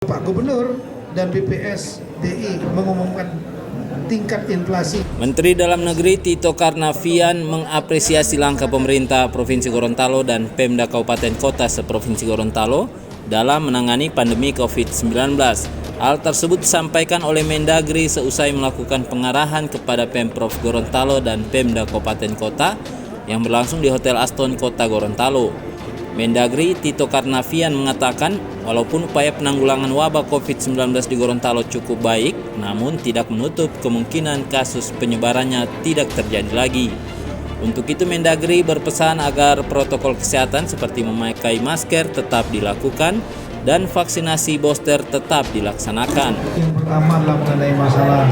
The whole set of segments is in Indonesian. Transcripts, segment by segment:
Pak Gubernur dan BPS DI mengumumkan tingkat inflasi. Menteri Dalam Negeri Tito Karnavian mengapresiasi langkah pemerintah Provinsi Gorontalo dan Pemda Kabupaten Kota seprovinsi Gorontalo dalam menangani pandemi COVID-19. Hal tersebut disampaikan oleh Mendagri seusai melakukan pengarahan kepada Pemprov Gorontalo dan Pemda Kabupaten Kota yang berlangsung di Hotel Aston Kota Gorontalo. Mendagri Tito Karnavian mengatakan, walaupun upaya penanggulangan wabah COVID-19 di Gorontalo cukup baik, namun tidak menutup kemungkinan kasus penyebarannya tidak terjadi lagi. Untuk itu Mendagri berpesan agar protokol kesehatan seperti memakai masker tetap dilakukan dan vaksinasi booster tetap dilaksanakan. Yang pertama adalah mengenai masalah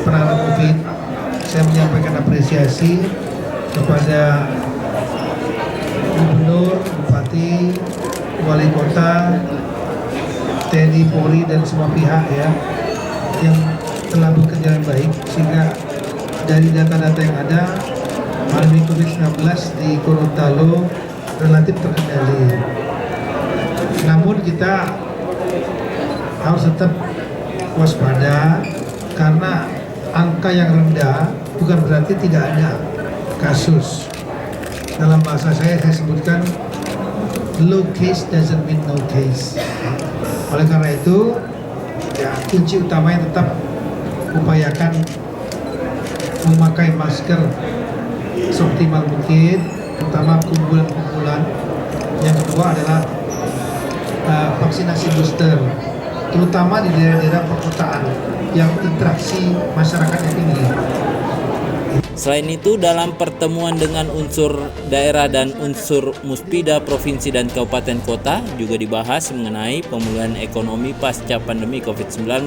penanganan COVID. Saya menyampaikan apresiasi kepada Gubernur, Bupati, Wali Kota, TNI, Polri dan semua pihak yang telah bekerja dengan baik sehingga dari data-data yang ada pandemi COVID-19 di Gorontalo relatif terkendali. Namun kita harus tetap waspada karena angka yang rendah bukan berarti tidak ada kasus. Dalam bahasa saya sebutkan low case doesn't mean no case. Oleh karena itu, kunci utamanya tetap upayakan memakai masker seoptimal mungkin, terutama kumpulan-kumpulan. Yang kedua adalah vaksinasi booster, terutama di daerah-daerah perkotaan yang interaksi masyarakatnya tinggi. Selain itu, dalam pertemuan dengan unsur daerah dan unsur Muspida Provinsi dan Kabupaten Kota juga dibahas mengenai pemulihan ekonomi pasca pandemi COVID-19.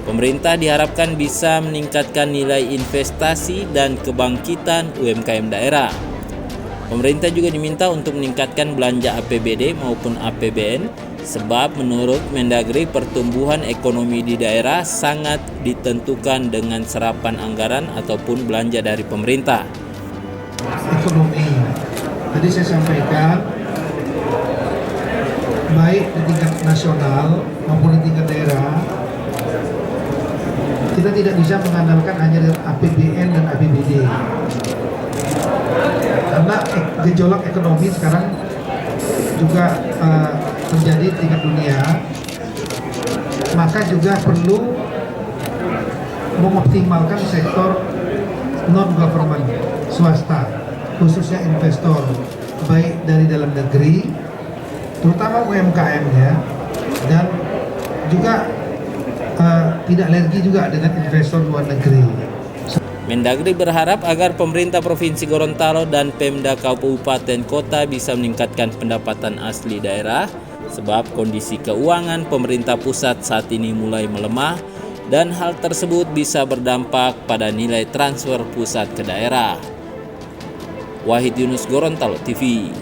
Pemerintah diharapkan bisa meningkatkan nilai investasi dan kebangkitan UMKM daerah. Pemerintah juga diminta untuk meningkatkan belanja APBD maupun APBN, sebab menurut Mendagri pertumbuhan ekonomi di daerah sangat ditentukan dengan serapan anggaran ataupun belanja dari pemerintah. Ekonomi, tadi saya sampaikan, baik di tingkat nasional maupun di tingkat daerah, kita tidak bisa mengandalkan hanya dari APBN dan APBD. Karena gejolak ekonomi sekarang juga terjadi di tingkat dunia, maka juga perlu mengoptimalkan sektor non-government, swasta, khususnya investor, baik dari dalam negeri, terutama UMKM dan juga tidak alergi juga dengan investor luar negeri. Mendagri berharap agar pemerintah Provinsi Gorontalo dan Pemda Kabupaten Kota bisa meningkatkan pendapatan asli daerah, sebab kondisi keuangan pemerintah pusat saat ini mulai melemah dan hal tersebut bisa berdampak pada nilai transfer pusat ke daerah. Wahid Yunus, Gorontalo TV.